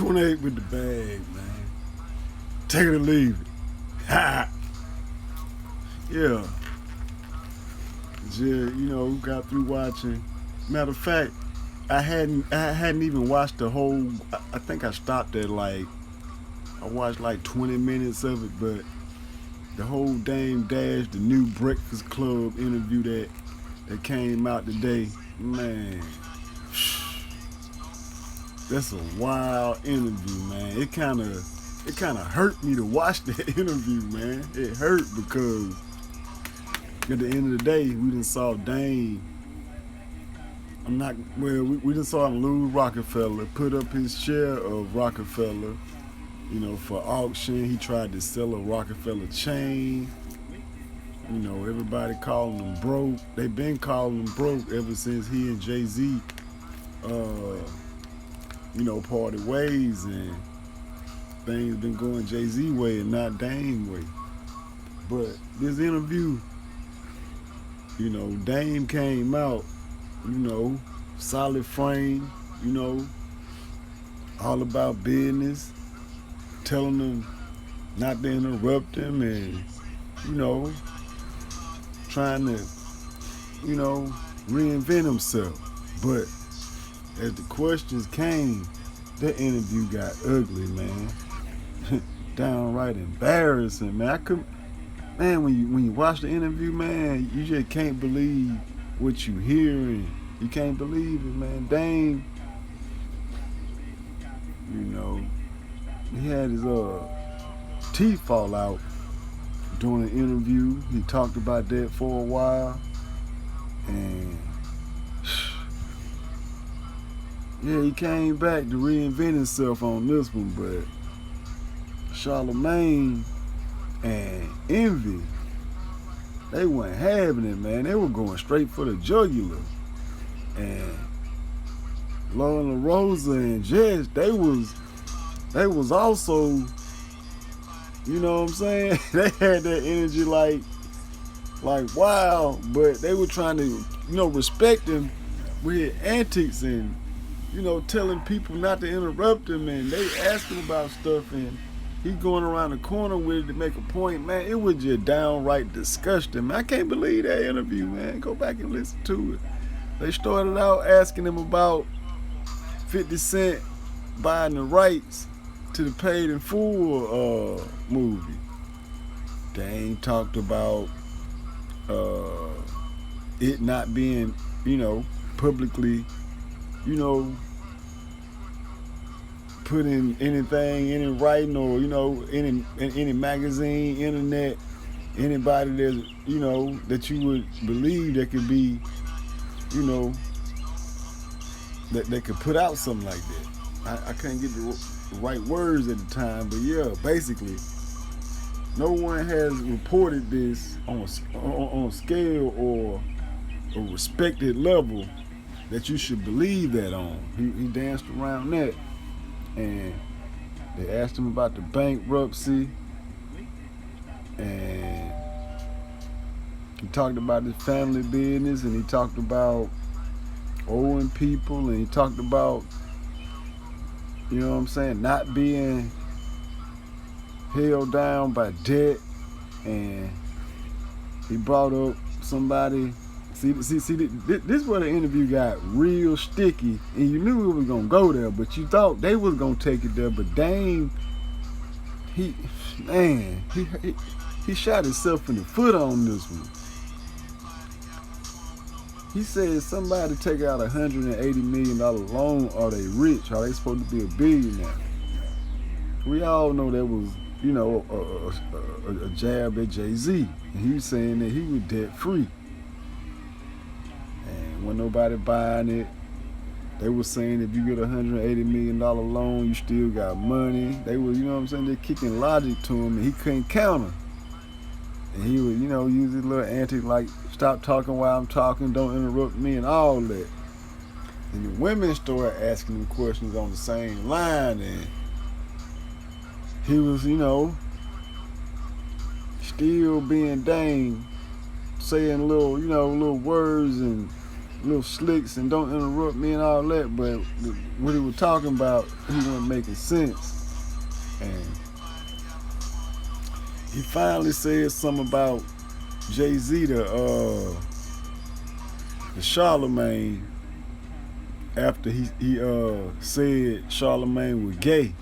28 with the bag, man. Take it or leave it. Ha! Yeah. Got through watching. Matter of fact, I hadn't even watched the whole. I think I stopped at I watched like 20 minutes of it, but the whole Damon Dash, the new Breakfast Club interview that came out today, man. That's a wild interview, man. It kind of hurt me to watch that interview, man. It hurt because at the end of the day, we done saw Dame. We done saw him lose Rockefeller, put up his share of Rockefeller, for auction. He tried to sell a Rockefeller chain. Everybody calling him broke. They've been calling him broke ever since he and Jay-Z, parted ways, and things been going Jay-Z way and not Dame way. But this interview, Dame came out, solid frame, all about business, telling them not to interrupt him, and, trying to, reinvent himself. But as the questions came, that interview got ugly, man. Downright embarrassing, man. When you watch the interview, man, you just can't believe what you hear, and you can't believe it, man. Dame, he had his teeth fall out during the interview. He talked about that for a while, and yeah, he came back to reinvent himself on this one, but Charlemagne and Envy, they weren't having it, man. They were going straight for the jugular. And Lauren LaRosa and Jess, they was also, you know what I'm saying? They had that energy like wow, but they were trying to, respect him with antics and, telling people not to interrupt him, and they asked him about stuff, and he going around the corner with it to make a point, man. It was just downright disgusting, man. I can't believe that interview, man. Go back and listen to it. They started out asking him about 50 Cent buying the rights to the Paid in Full movie. Dame talked about it not being, publicly, put in anything, any writing, or any magazine, internet, anybody that you would believe that could be, that could put out something like that. I can't get the right words at the time, but yeah, basically, no one has reported this on a scale or a respected level that you should believe that on. He danced around that. And they asked him about the bankruptcy, and he talked about his family business, and he talked about owing people, and he talked about, not being held down by debt, and he brought up somebody. See, this is where the interview got real sticky, and you knew it was gonna go there, but you thought they was gonna take it there. But Dame, he shot himself in the foot on this one. He said somebody take out $180 million loan, are they rich? Are they supposed to be a billionaire? We all know that was, a jab at Jay-Z, and he was saying that he was debt free. When nobody buying it, they were saying if you get $180 million loan, you still got money. They were, they're kicking logic to him, and he couldn't counter. And he would, use his little antics like, stop talking while I'm talking, don't interrupt me, and all that. And the women started asking him questions on the same line, and he was, still being Dame, saying little words and little slicks and don't interrupt me and all that, but what he was talking about, he wasn't making sense. And he finally said something about Jay-Z to Charlemagne after he said Charlemagne was gay.